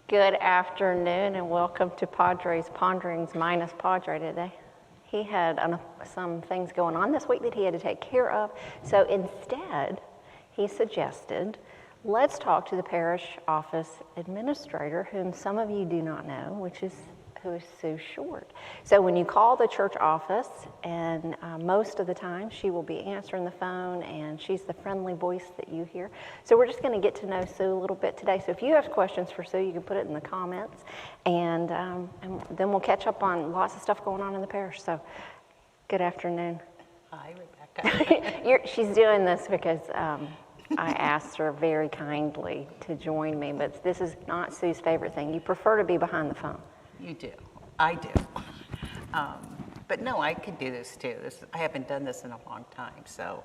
Good afternoon and welcome to Padre's Ponderings minus Padre today. He had some things going on this week that he had to take care of. So instead, he suggested, let's talk to the parish office administrator, whom some of you do not know, who is Sue Short. So when you call the church office, and most of the time she will be answering the phone, and she's the friendly voice that you hear. So we're just going to get to know Sue a little bit today. So if you have questions for Sue, you can put it in the comments, and then we'll catch up on lots of stuff going on in the parish. So good afternoon. Hi, Rebecca. She's doing this because I asked her very kindly to join me, but this is not Sue's favorite thing. You prefer to be behind the phone. You do. I do. But no, I could do this too. I haven't done this in a long time, so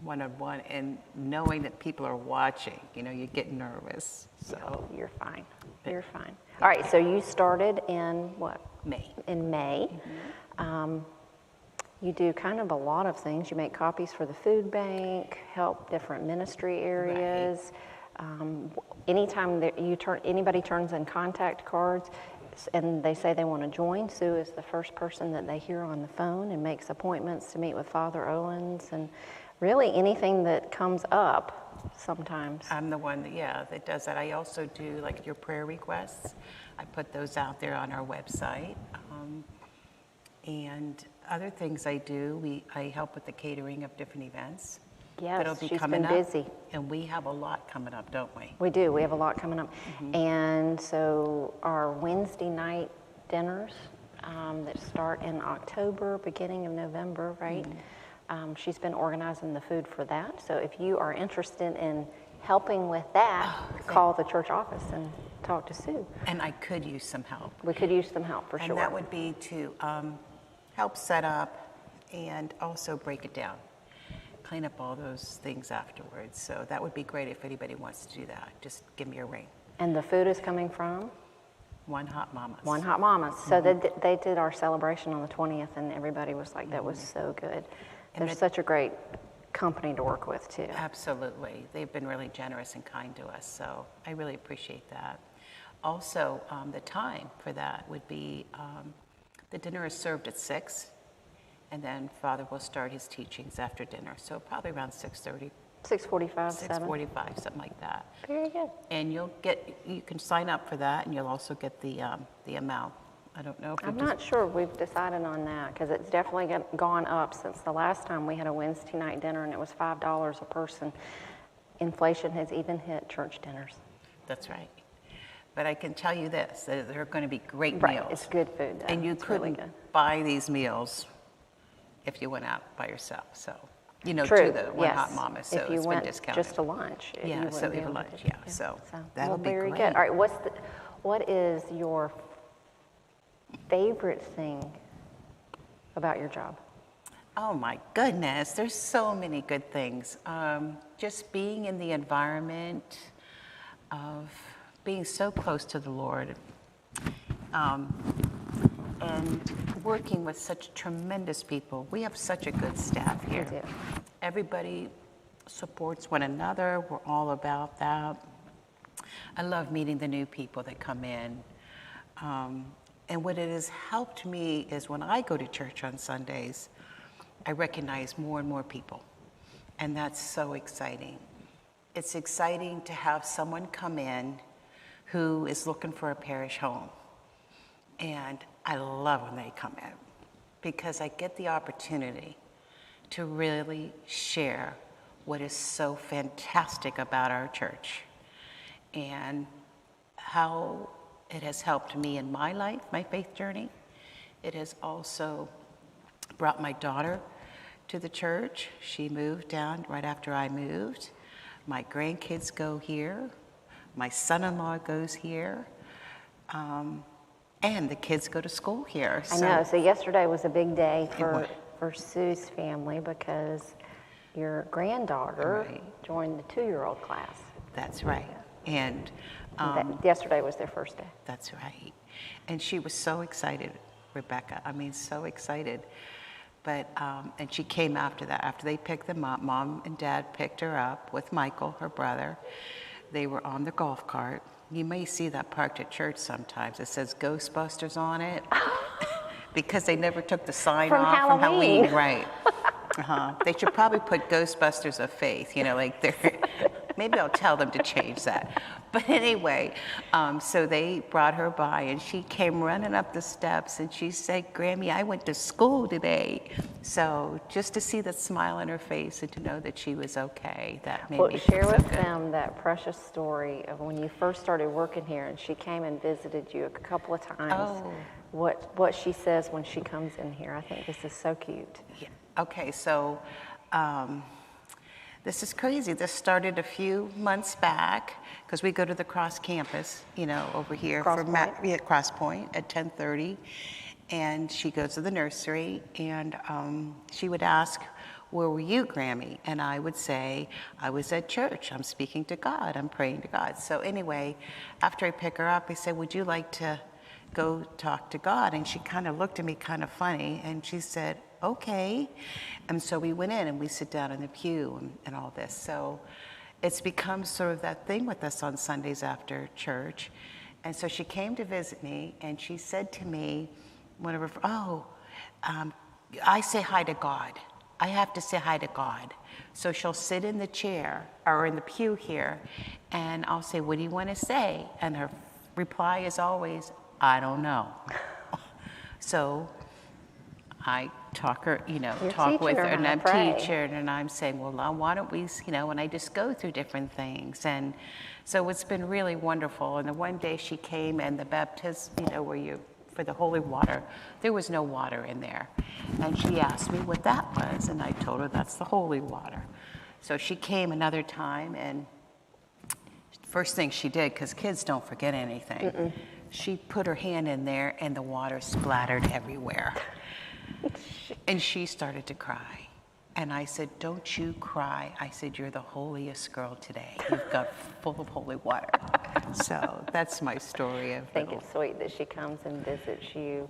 one-on-one, and knowing that people are watching, you get nervous. So no, you're fine. You're fine. All right, so you started in what? May. In May. Mm-hmm. You do kind of a lot of things. You make copies for the food bank, help different ministry areas. Right. Anytime that anybody turns in contact cards, and they say they want to join, Sue is the first person that they hear on the phone and makes appointments to meet with Father Owens, and really anything that comes up sometimes. I'm the one that does that. I also do like your prayer requests. I put those out there on our website. And other things I do, I help with the catering of different events. Yes, she's been busy. And we have a lot coming up, don't we? We do. We have a lot coming up. Mm-hmm. And so our Wednesday night dinners that start in October, beginning of November, right? Mm-hmm. She's been organizing the food for that. So if you are interested in helping with that, call the church office and talk to Sue. And I could use some help. We could use some help for sure. And that would be to help set up and also break it down. Clean up all those things afterwards. So that would be great if anybody wants to do that. Just give me a ring. And the food is coming from? One Hot Mamas. One Hot Mamas. So they did our celebration on the 20th, and everybody was like, that was so good. And they're such a great company to work with, too. Absolutely. They've been really generous and kind to us, so I really appreciate that. Also, the time for that would be, the dinner is served at 6, and then Father will start his teachings after dinner, so probably around 6:30. 6:45, 7. 6:45, something like that. Very good. And you can sign up for that, and you'll also get the amount. I don't know if I'm not sure we've decided on that, because it's definitely gone up since the last time we had a Wednesday night dinner, and it was $5 a person. Inflation has even hit church dinners. That's right. But I can tell you this, that they're going to be great right. meals. It's good food, though. And you couldn't buy these meals if you went out by yourself. So, True. to the One Hot Mama, so if you it's went been discounted. just to lunch. Yeah, so even lunch, So that'll be very great. Good. All right, what is your favorite thing about your job? Oh my goodness, there's so many good things. Just being in the environment of being so close to the Lord, and working with such tremendous people. We have such a good staff here. We do. Everybody supports one another. We're all about that. I love meeting the new people that come in. And what it has helped me is when I go to church on Sundays, I recognize more and more people. And that's so exciting. It's exciting to have someone come in who is looking for a parish home. And I love when they come in because I get the opportunity to really share what is so fantastic about our church and how it has helped me in my life, my faith journey. It has also brought my daughter to the church. She moved down right after I moved. My grandkids go here. My son-in-law goes here. And the kids go to school here. I know. So yesterday was a big day for Sue's family because your granddaughter joined the 2-year-old class. That's right. And yesterday was their first day. That's right. And she was so excited, Rebecca. I mean, so excited. But, and she came after that. After they picked them up, Mom and Dad picked her up with Michael, her brother. they were on the golf cart. You may see that parked at church sometimes. It says Ghostbusters on it because they never took the sign From off from Halloween. Halloween. Right. They should probably put Ghostbusters of Faith, like they're, maybe I'll tell them to change that. But anyway, so they brought her by and she came running up the steps and she said, Grammy, I went to school today. So just to see that smile on her face and to know that she was okay, that made me feel Share so with good. them that precious story of when you first started working here and she came and visited you a couple of times. Oh. What she says when she comes in here. I think this is so cute. Yeah. Okay, so this is crazy. This started a few months back because we go to the Cross campus, over here Cross for Point. Cross Point at 10:30, and she goes to the nursery, and she would ask, "Where were you, Grammy?" And I would say, "I was at church. I'm speaking to God. I'm praying to God." So anyway, after I pick her up, I say, "Would you like to go talk to God?" And she kind of looked at me kind of funny, and she said, "Okay." And so we went in and we sit down in the pew and all this. So it's become sort of that thing with us on Sundays after church. And so she came to visit me and she said to me, I say hi to God. I have to say hi to God. So she'll sit in the chair or in the pew here and I'll say, "What do you want to say?" And her reply is always, "I don't know." So I talk with her and I'm teaching and I'm saying, "Well, why don't we, and I just go through different things." And so it's been really wonderful. And the one day she came and the baptism, for the holy water, there was no water in there. And she asked me what that was. And I told her that's the holy water. So she came another time and first thing she did, because kids don't forget anything, she put her hand in there and the water splattered everywhere. And she started to cry. And I said, "Don't you cry." I said, "You're the holiest girl today. You've got full of holy water." So that's my story of I think it's sweet that she comes and visits you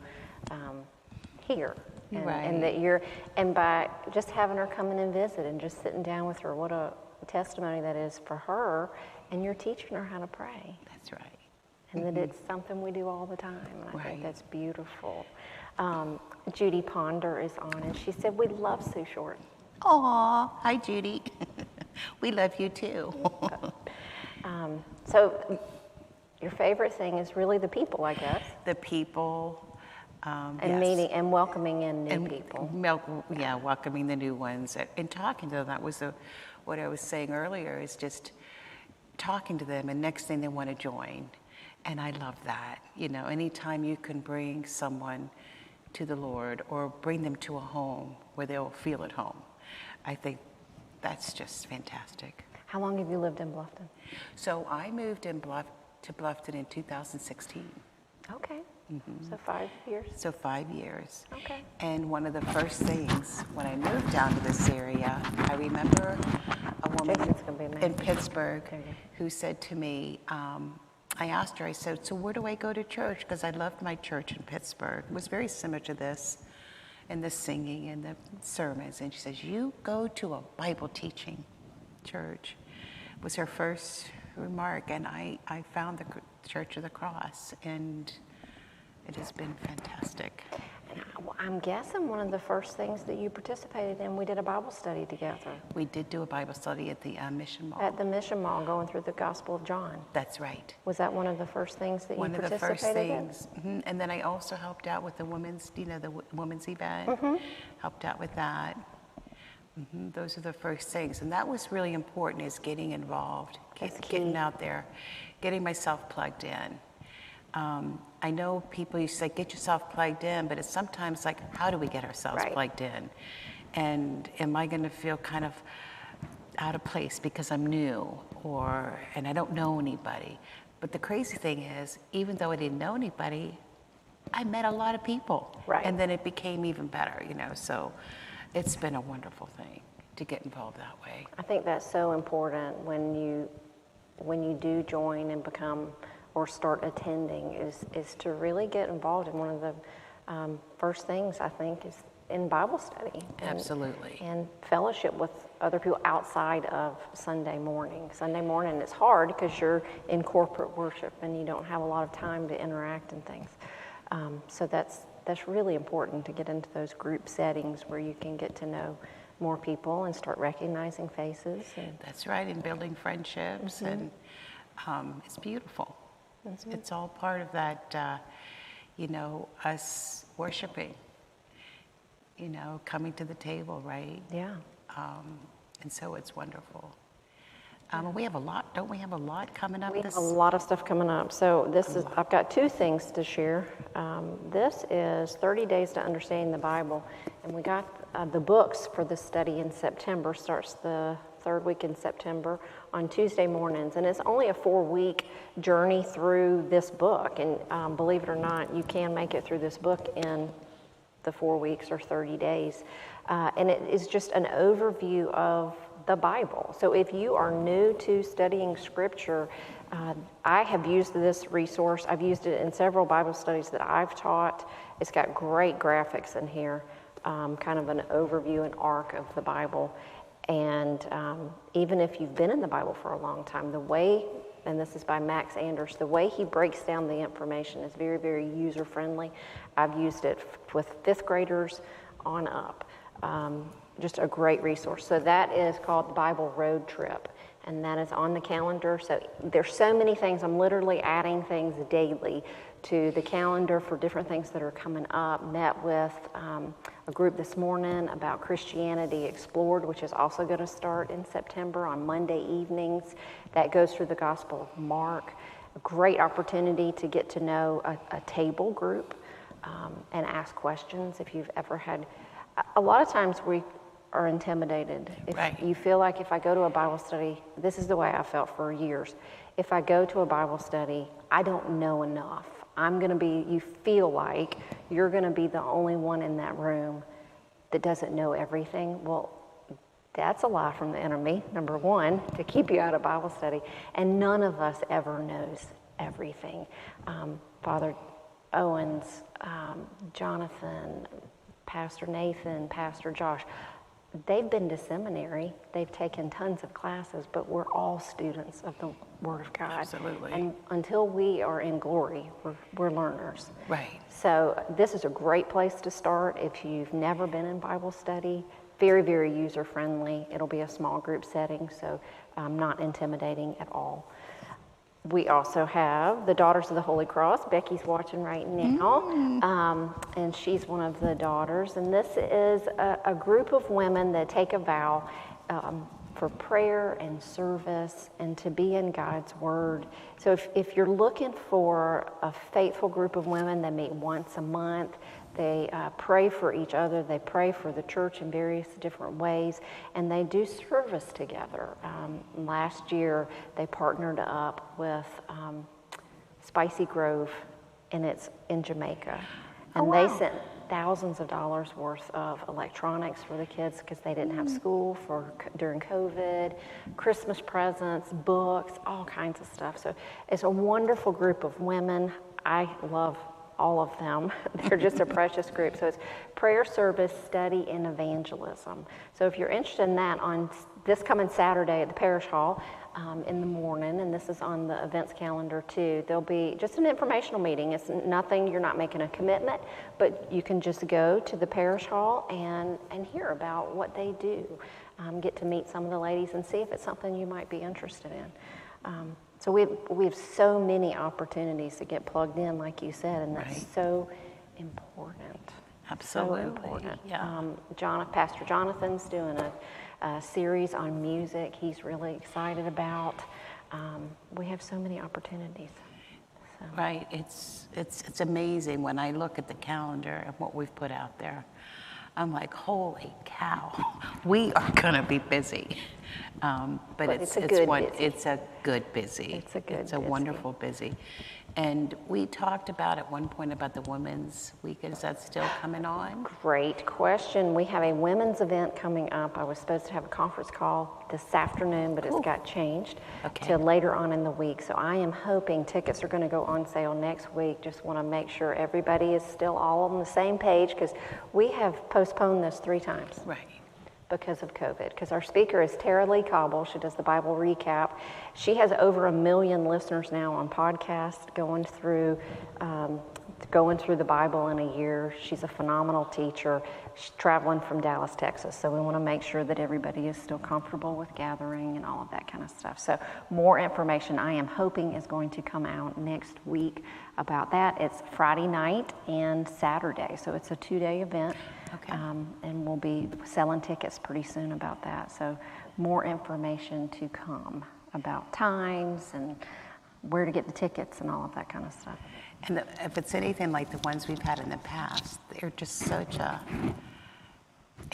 here. And, Right. and by just having her come in and visit and just sitting down with her, what a testimony that is for her. And you're teaching her how to pray. That's right. And that it's something we do all the time. And I think Right. that's beautiful. Judy Ponder is on, and she said, "We love Sue Short." Aw, hi Judy. We love you too. So your favorite thing is really the people, I guess. The people. And yes. meeting and welcoming in new people. Welcoming the new ones and talking to them. That was what I was saying earlier, is just talking to them, and next thing they want to join. And I love that. Anytime you can bring someone to the Lord or bring them to a home where they'll feel at home, I think that's just fantastic. How long have you lived in Bluffton? So I moved to Bluffton in 2016. Okay. So 5 years? So 5 years. Okay. And one of the first things when I moved down to this area, I remember a woman Jason's gonna be amazing. in Pittsburgh There you go. who said to me, I asked her, I said, "So where do I go to church?" Because I loved my church in Pittsburgh. It was very similar to this, and the singing and the sermons. And she says, "You go to a Bible teaching church." It was her first remark. And I found the Church of the Cross, and it has been fantastic. I'm guessing one of the first things that you participated in, we did a Bible study together. We did do a Bible study at the Mission Mall. At the Mission Mall, going through the Gospel of John. That's right. Was that one of the first things that you One of the participated first things. And then I also helped out with the women's, the women's event. Helped out with that. Those are the first things. And that was really important, is getting involved, getting out there, getting myself plugged in. I know people used to say, "Get yourself plugged in," but it's sometimes like, how do we get ourselves plugged in? And am I going to feel kind of out of place because I'm new and I don't know anybody? But the crazy thing is, even though I didn't know anybody, I met a lot of people. Right. And then it became even better, so it's been a wonderful thing to get involved that way. I think that's so important when you do join and become or start attending is to really get involved. And one of the first things I think in Bible study. Absolutely. And fellowship with other people outside of Sunday morning. Sunday morning is hard because you're in corporate worship and you don't have a lot of time to interact and things. So that's really important to get into those group settings where you can get to know more people and start recognizing faces. That's right, and building friendships, and it's beautiful. It's all part of that, us worshiping, coming to the table, right? Yeah. And so it's wonderful. We have a lot, don't we have a lot coming up? We have a lot of stuff coming up. So I've got 2 things to share. This is 30 Days to Understanding the Bible. And we got the books for this study in September, starts the 3rd week in September on Tuesday mornings. And it's only a 4-week journey through this book. And believe it or not, you can make it through this book in the 4 weeks or 30 days. And it is just an overview of the Bible. So if you are new to studying Scripture, I have used this resource. I've used it in several Bible studies that I've taught. It's got great graphics in here, kind of an overview and arc of the Bible. And even if you've been in the Bible for a long time, the way, and this is by Max Anders, the way he breaks down the information is very, very user-friendly. I've used it with 5th graders on up. Just a great resource. So that is called the Bible Road Trip, and that is on the calendar. So there's so many things. I'm literally adding things daily to the calendar for different things that are coming up. Met with a group this morning about Christianity Explored, which is also going to start in September on Monday evenings. That goes through the Gospel of Mark. A great opportunity to get to know a table group and ask questions if you've ever had. A lot of times we are intimidated. If you feel like if I go to a Bible study, this is the way I felt for years. If I go to a Bible study, I don't know enough. You feel like you're going to be the only one in that room that doesn't know everything. Well, that's a lie from the enemy, number one, to keep you out of Bible study. And none of us ever knows everything. Father Owens, Jonathan, Pastor Nathan, Pastor Josh, they've been to seminary, they've taken tons of classes, but we're all students of the Word of God. Absolutely. And until we are in glory, we're learners. Right. So this is a great place to start if you've never been in Bible study. Very, very user-friendly. It'll be a small group setting, so not intimidating at all. We also have the Daughters of the Holy Cross. Becky's watching right now, and she's one of the daughters. And this is a group of women that take a vow for prayer and service and to be in God's Word. So if you're looking for a faithful group of women that meet once a month, they pray for each other, they pray for the church in various different ways, and they do service together. Last year, they partnered up with Spicy Grove, and it's in Jamaica. And they sent thousands of dollars worth of electronics for the kids because they didn't have school during COVID, Christmas presents, books, all kinds of stuff. So it's a wonderful group of women. I love all of them. They're just a precious group. So it's prayer, service, study, and evangelism. So if you're interested in that, on this coming Saturday at the Parish Hall in the morning, and this is on the events calendar too, there'll be just an informational meeting. It's nothing, you're not making a commitment, but you can just go to the Parish Hall and hear about what they do. Get to meet some of the ladies and see if it's something you might be interested in. So we have so many opportunities to get plugged in, like you said, and that's so important. Absolutely. So important. Yeah. Pastor Jonathan's doing a series on music he's really excited about. We have so many opportunities. So. Right. It's amazing when I look at the calendar and what we've put out there. I'm like, holy cow, we are going to be busy. But it's a good busy. It's a wonderful busy. And we talked about at one point about the Women's Week. Is that still coming on? Great question. We have a women's event coming up. I was supposed to have a conference call this afternoon, but it's got changed to later on in the week. So I am hoping tickets are going to go on sale next week. Just want to make sure everybody is still all on the same page, because we have postponed this 3 times. Right. Because of COVID, because our speaker is Tara Lee Cobble. She does the Bible recap. She has over 1 million listeners now on podcast, going through the Bible in a year. She's a phenomenal teacher. She's traveling from Dallas, Texas, so we want to make sure that everybody is still comfortable with gathering and all of that kind of stuff. So more information, I am hoping, is going to come out next week about that. It's Friday night and Saturday, so it's a 2-day event. Okay. And we'll be selling tickets pretty soon about that. So more information to come about times and where to get the tickets and all of that kind of stuff. And if it's anything like the ones we've had in the past, they're just such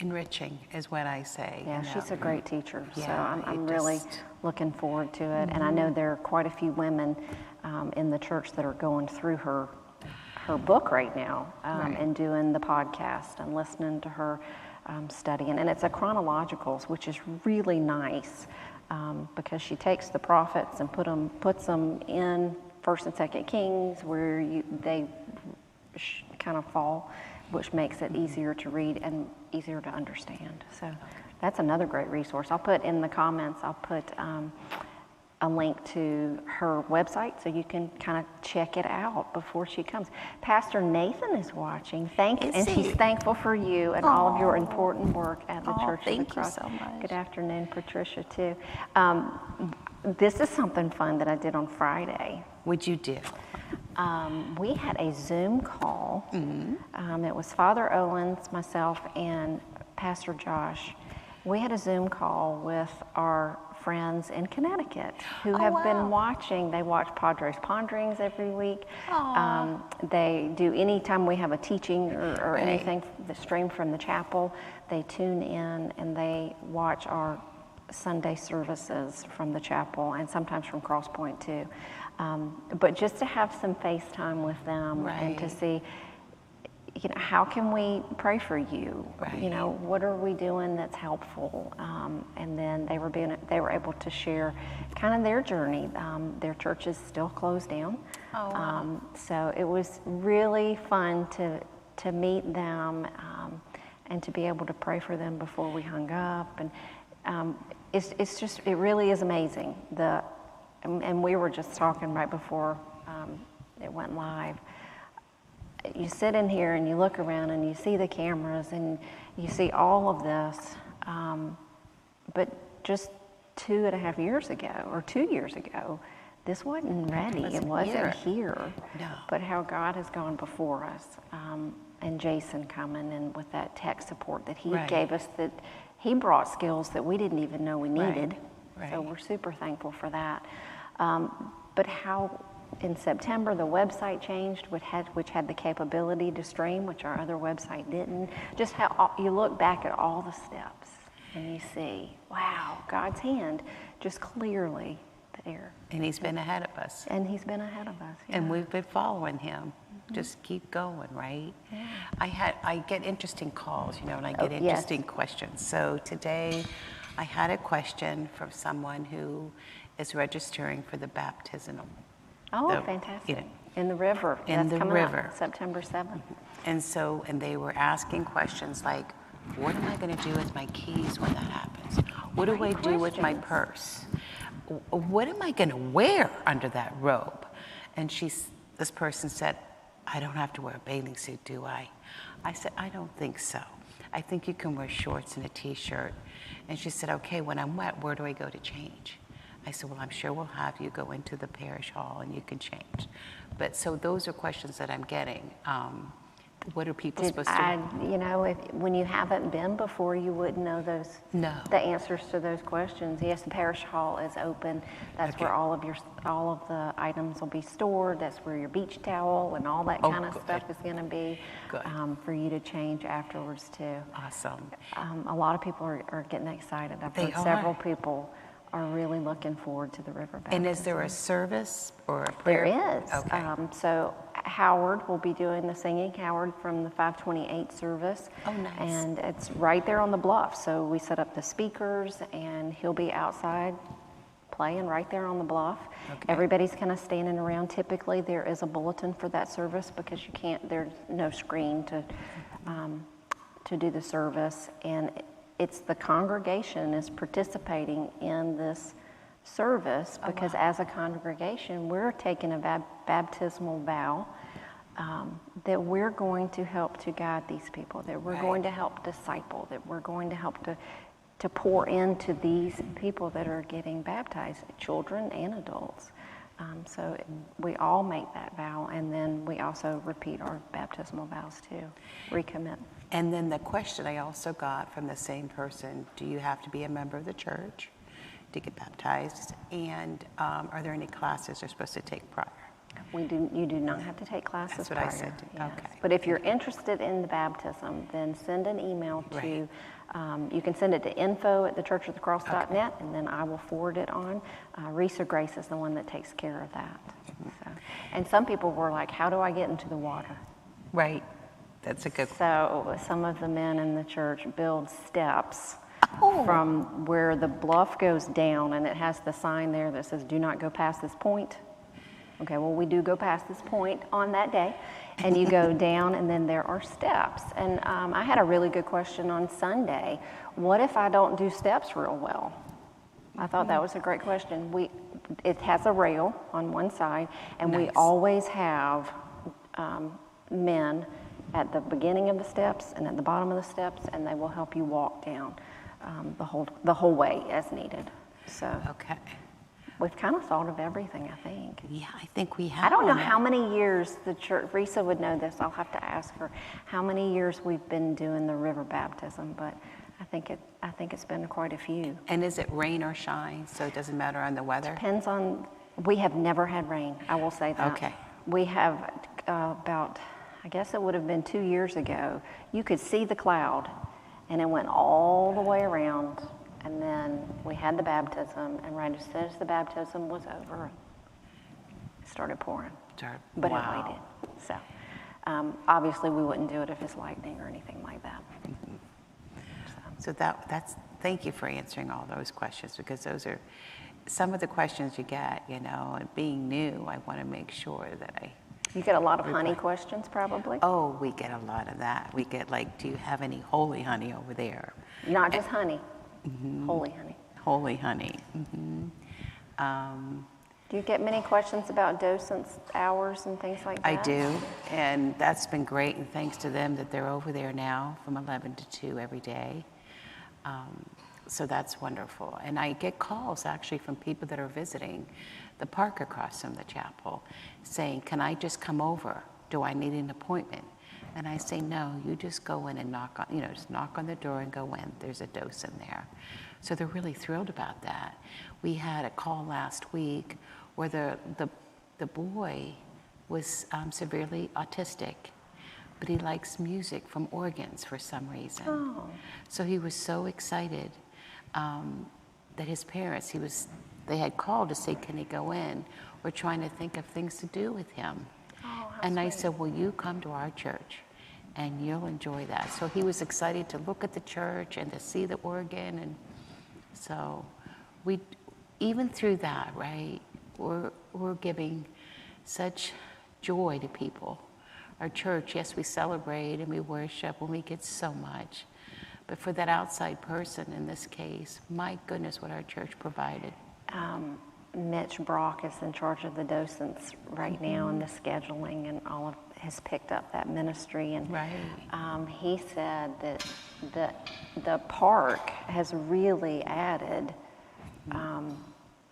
enriching, is what I say. Yeah, she's a great teacher. Yeah, so I'm really looking forward to it. And I know there are quite a few women in the church that are going through her book right now, and doing the podcast and listening to her studying. And it's a chronologicals, which is really nice, because she takes the prophets and puts them in 1st and 2nd Kings, where they kind of fall, which makes it easier to read and easier to understand. So that's another great resource. I'll put in the comments, I'll put a link to her website so you can kind of check it out before she comes. Pastor Nathan is watching. He's thankful for you and all of your important work at the Church of the Cross. Thank you so much. Good afternoon, Patricia, too. This is something fun that I did on Friday. What'd you do? We had a Zoom call. It was Father Owens, myself, and Pastor Josh. We had a Zoom call with our friends in Connecticut who have been watching. They watch Padre's Ponderings every week. They do, anytime we have a teaching or anything that's streamed from the chapel, they tune in and they watch our Sunday services from the chapel, and sometimes from Cross Point too. But just to have some FaceTime with them and to see, how can we pray for you? What are we doing that's helpful? And then they were able to share kind of their journey. Their church is still closed down. So it was really fun to meet them and to be able to pray for them before we hung up. And it really is amazing. And we were just talking right before it went live. You sit in here and you look around and you see the cameras and you see all of this, but just 2.5 years ago or 2 years ago, this wasn't ready. It wasn't here. No. But how God has gone before us, and Jason coming in with that tech support that he gave us, that he brought skills that we didn't even know we needed. So we're super thankful for that. But how in September the website changed, which had the capability to stream, which our other website didn't. Just how you look back at all the steps and you see, wow, God's hand just clearly there. And he's been ahead of us. And he's been ahead of us. Yeah. And we've been following him. Just keep going, right? Yeah. I get interesting calls, and I get interesting questions. So today I had a question from someone who is registering for the baptismal. Oh, fantastic. In the river. In the river. Up, September 7th. And they were asking questions like, what am I going to do with my keys when that happens? What do I do with my purse? What am I going to wear under that robe? And this person said, I don't have to wear a bathing suit, do I? I said, I don't think so. I think you can wear shorts and a t-shirt. And she said, okay, when I'm wet, where do I go to change? I said, well, I'm sure we'll have you go into the parish hall and you can change. But so those are questions that I'm getting. What are people supposed to do? When you haven't been before, you wouldn't know the answers to those questions. Yes, the parish hall is open. That's where all of the items will be stored. That's where your beach towel and all that kind of stuff is going to be for you to change afterwards too. Awesome. A lot of people are getting excited. I've heard several people are really looking forward to the river baptism. And is there a service or a prayer? There is. Okay. So Howard will be doing the singing, Howard from the 528 service. Oh, nice. And it's right there on the bluff. So we set up the speakers, and he'll be outside playing right there on the bluff. Okay. Everybody's kind of standing around. Typically, there is a bulletin for that service because there's no screen to do the service. And it's the congregation is participating in this service because as a congregation, we're taking a baptismal vow that we're going to help to guide these people, that we're going to help disciple, that we're going to help to pour into these people that are getting baptized, children and adults. So we all make that vow, and then we also repeat our baptismal vows too, recommit. And then the question I also got from the same person, do you have to be a member of the church to get baptized? And are there any classes you're supposed to take prior? You do not have to take classes That's what prior. I said. Yes. Okay. But if you're interested in the baptism, then send an email to, you can send it to info@thechurchofthecross.net, and then I will forward it on. Reese or Grace is the one that takes care of that. So, and some people were like, how do I get into the water? Right. That's a good. So some of the men in the church build steps from where the bluff goes down, and it has the sign there that says, do not go past this point. Okay, well, we do go past this point on that day, and you go down, and then there are steps. And I had a really good question on Sunday. What if I don't do steps real well? I thought that was a great question. It has a rail on one side, and we always have men at the beginning of the steps and at the bottom of the steps, and they will help you walk down the whole way as needed. So Okay. we've kind of thought of everything, I think. Yeah, I think we have. I don't know how many years the church, Risa would know this, I'll have to ask her, how many years we've been doing the river baptism, but I think it's been quite a few. And is it rain or shine, so it doesn't matter on the weather? Depends on, we have never had rain, I will say that. Okay. We have about, I guess it would have been 2 years ago, you could see the cloud, and it went all the way around, and then we had the baptism, and right as soon as the baptism was over, it started pouring. But it waited. So obviously we wouldn't do it if it's lightning or anything like that. So thank you for answering all those questions, because those are some of the questions you get, and being new, I want to make sure that You get a lot of honey questions probably? Oh, we get a lot of that. We get do you have any holy honey over there? Not just honey, holy honey. Holy honey. Do you get many questions about docents' hours and things like that? I do, and that's been great, and thanks to them that they're over there now from 11 to 2 every day. So that's wonderful. And I get calls actually from people that are visiting the park across from the chapel saying, can I just come over? Do I need an appointment? And I say, no, you just go in and just knock on the door and go in. There's a docent there. So they're really thrilled about that. We had a call last week where the boy was severely autistic, but he likes music from organs for some reason. Oh. So he was so excited that his parents, they had called to say, can he go in? We're trying to think of things to do with him. Oh, and I said, well, you come to our church and you'll enjoy that. So he was excited to look at the church and to see the organ. And so even through that, right, we're giving such joy to people. Our church, yes, we celebrate and we worship and we get so much. But for that outside person in this case, my goodness, what our church provided. Mitch Brock is in charge of the docents right now and the scheduling and has picked up that ministry. And he said that the park has really added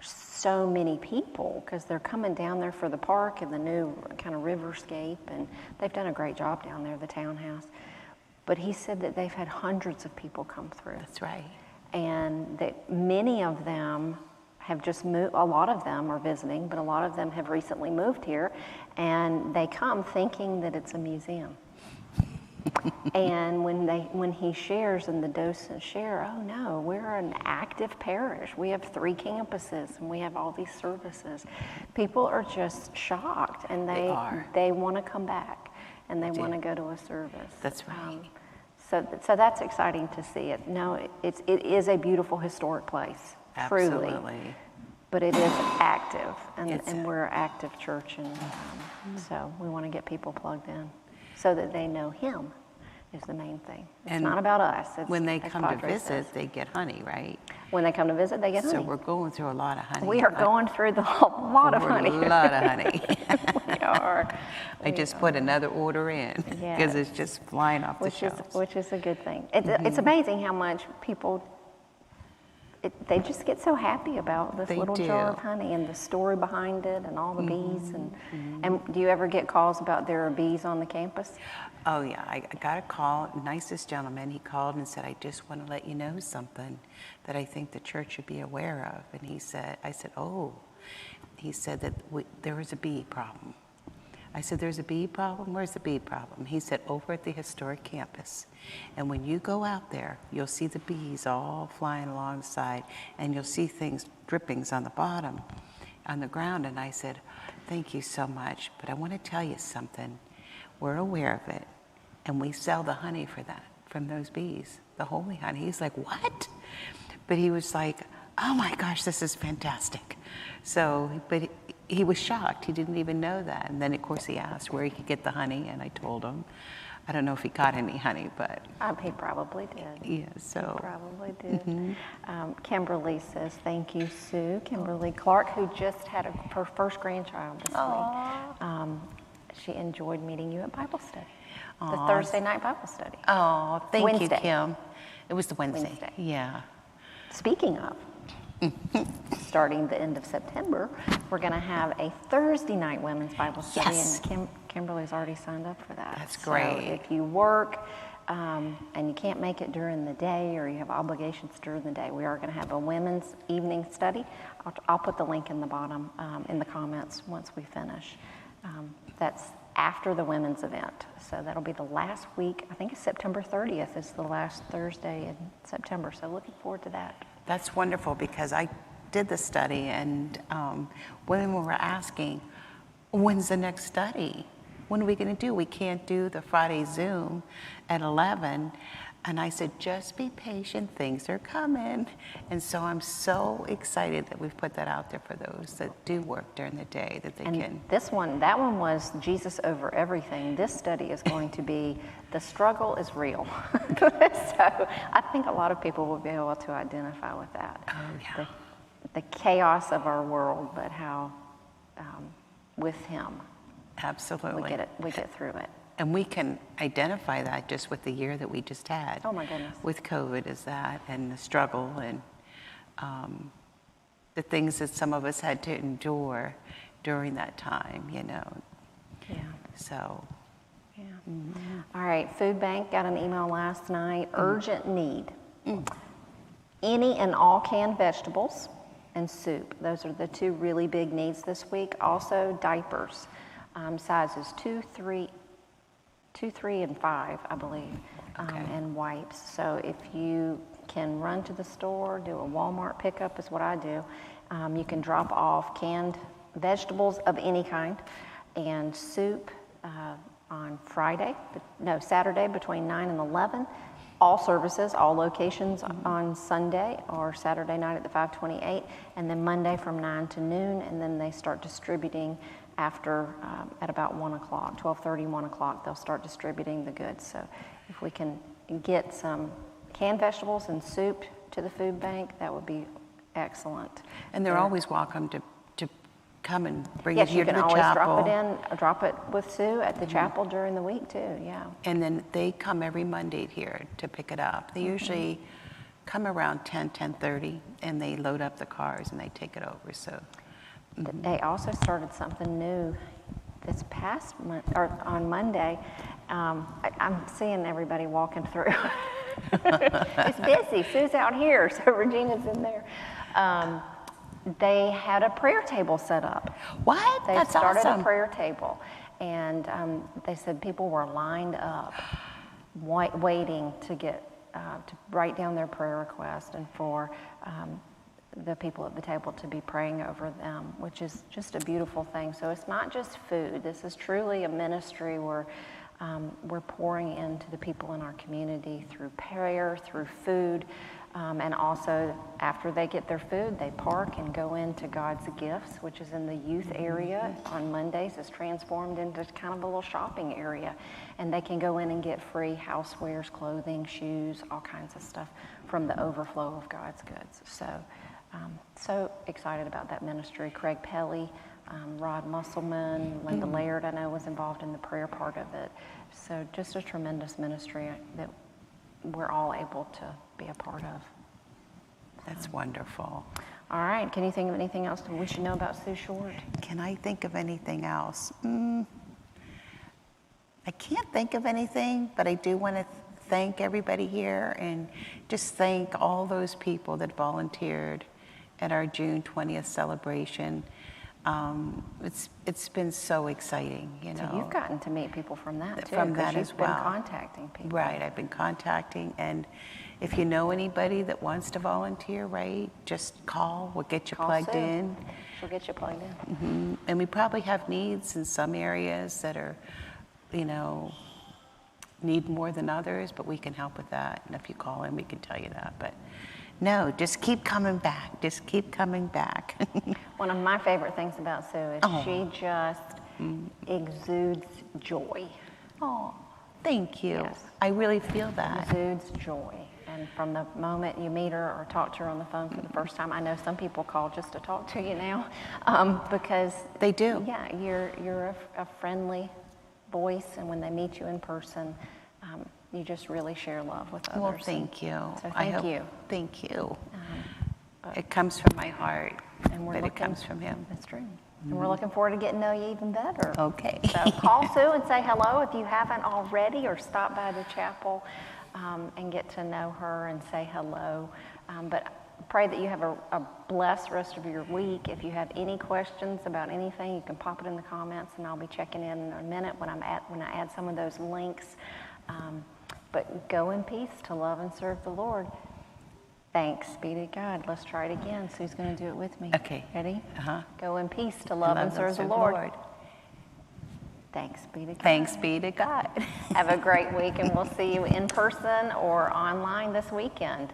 so many people because they're coming down there for the park and the new kind of riverscape, and they've done a great job down there, the townhouse. But he said that they've had hundreds of people come through. That's right. And that many of them have just moved, a lot of them are visiting, but a lot of them have recently moved here, and they come thinking that it's a museum. And when he shares and the docents share, oh no, we're an active parish. We have 3 campuses and we have all these services. People are just shocked, and they want to come back and they want to go to a service. That's right. So that's exciting to see it. No, it is a beautiful historic place, Absolutely. truly. But it is active, and we're an active church, and so we want to get people plugged in so that they know him is the main thing. It's not about us. When they come to visit, they get honey, right? When they come to visit, they get honey. So we're going through a lot of honey. We are going through a lot of honey. A lot of honey. We are. I just put another order in because it's just flying off the shelves. Which is a good thing. It's amazing how much people, they just get so happy about this little jar of honey and the story behind it and all the bees. And do you ever get calls about there are bees on the campus? Oh yeah, I got a call, nicest gentleman, he called and said, I just want to let you know something that I think the church should be aware of. And I said, oh. He said that there was a bee problem. I said, there's a bee problem? Where's the bee problem? He said, over at the historic campus. And when you go out there, you'll see the bees all flying alongside, and you'll see drippings on the bottom, on the ground. And I said, thank you so much, but I want to tell you something. We're aware of it, and we sell the honey for that, from those bees, the holy honey. He's like, what? But he was like, oh my gosh, this is fantastic. So, but he was shocked. He didn't even know that. And then, of course, he asked where he could get the honey, and I told him. I don't know if he got any honey, but... He probably did. Yeah, so... He probably did. Kimberly says, thank you, Sue. Kimberly Clark, who just had her first grandchild this week. She enjoyed meeting you at Bible study, the Thursday night Bible study. Oh, thank you, Wednesday. Kim. It was the Wednesday. Yeah. Speaking of, starting the end of September, we're going to have a Thursday night women's Bible study, and Kimberly's already signed up for that. That's great. So if you work and you can't make it during the day, or you have obligations during the day, we are going to have a women's evening study. I'll put the link in the bottom in the comments once we finish. That's after the women's event. So that'll be the last week. I think it's September 30th is the last Thursday in September. So looking forward to that. That's wonderful, because I did the study, and women were asking, when's the next study? When are we going to do? We can't do the Friday Zoom at 11. And I said, just be patient, things are coming. And so I'm so excited that we've put that out there for those that do work during the day, that they can. That one was Jesus over everything. This study is going to be, the struggle is real. So I think a lot of people will be able to identify with that. Oh, yeah. The chaos of our world, but how with him. Absolutely. We get through it. And we can identify that just with the year that we just had. Oh my goodness. With COVID is that, and the struggle, and the things that some of us had to endure during that time, you know. Yeah. So. Yeah. All right, Food Bank got an email last night, urgent need. Any and all canned vegetables and soup. Those are the 2 really big needs this week. Also diapers, sizes 2, 3, and 5, I believe, and wipes. So if you can run to the store, do a Walmart pickup is what I do. You can drop off canned vegetables of any kind and soup on Saturday between 9 and 11. All services, all locations on Sunday or Saturday night at the 528, and then Monday from 9 to noon, and then they start distributing after at about 1 o'clock, 12:30, 1 o'clock, they'll start distributing the goods. So if we can get some canned vegetables and soup to the food bank, that would be excellent. And they're always welcome to come and bring it here to the chapel. Yes, you can always drop it with Sue at the chapel during the week too, yeah. And then they come every Monday here to pick it up. They usually come around 10:30, and they load up the cars and they take it over, so. They also started something new this past month, or on Monday. I'm seeing everybody walking through. It's busy. Sue's out here, so Regina's in there. They had a prayer table set up. What? They started a prayer table, and they said people were lined up. waiting to get to write down their prayer request, and for the people at the table to be praying over them, which is just a beautiful thing. So it's not just food. This is truly a ministry where we're pouring into the people in our community through prayer, through food, and also after they get their food, they park and go into God's Gifts, which is in the youth area on Mondays. It's transformed into kind of a little shopping area, and they can go in and get free housewares, clothing, shoes, all kinds of stuff from the overflow of God's goods. So excited about that ministry. Craig Pelly, Rod Musselman, Linda Laird, I know, was involved in the prayer part of it. So just a tremendous ministry that we're all able to be a part of. That's wonderful. All right. Can you think of anything else we should know about Sue Short? Can I think of anything else? I can't think of anything, but I do want to thank everybody here and just thank all those people that volunteered at our June 20th celebration. It's been so exciting, you know. So you've gotten to meet people from that too. From that as well. You've been contacting people. Right, I've been contacting, and if you know anybody that wants to volunteer, right, just call. We'll get you plugged Sue. in. She'll get you plugged in. And we probably have needs in some areas that are, you know, need more than others, but we can help with that. And if you call in, we can tell you that. But no, just keep coming back. Just keep coming back. One of my favorite things about Sue is she just exudes joy. Oh, thank you. Yes. I really feel that. Exudes joy. And from the moment you meet her or talk to her on the phone for the first time, I know some people call just to talk to you now, because they do. Yeah, you're a friendly voice, and when they meet you in person, you just really share love with others. Well, thank you. So thank you. Thank you. It comes from my heart, and but it comes from him. That's true. And we're looking forward to getting to know you even better. Okay. So call Sue and say hello if you haven't already, or stop by the chapel and get to know her and say hello. But pray that you have a blessed rest of your week. If you have any questions about anything, you can pop it in the comments, and I'll be checking in a minute when I add some of those links. But go in peace to love and serve the Lord. Thanks be to God. Let's try it again. Sue's going to do it with me. Okay. Ready? Uh-huh. Go in peace to love and serve the Lord. Thanks be to God. Thanks be to God. Have a great week, and we'll see you in person or online this weekend.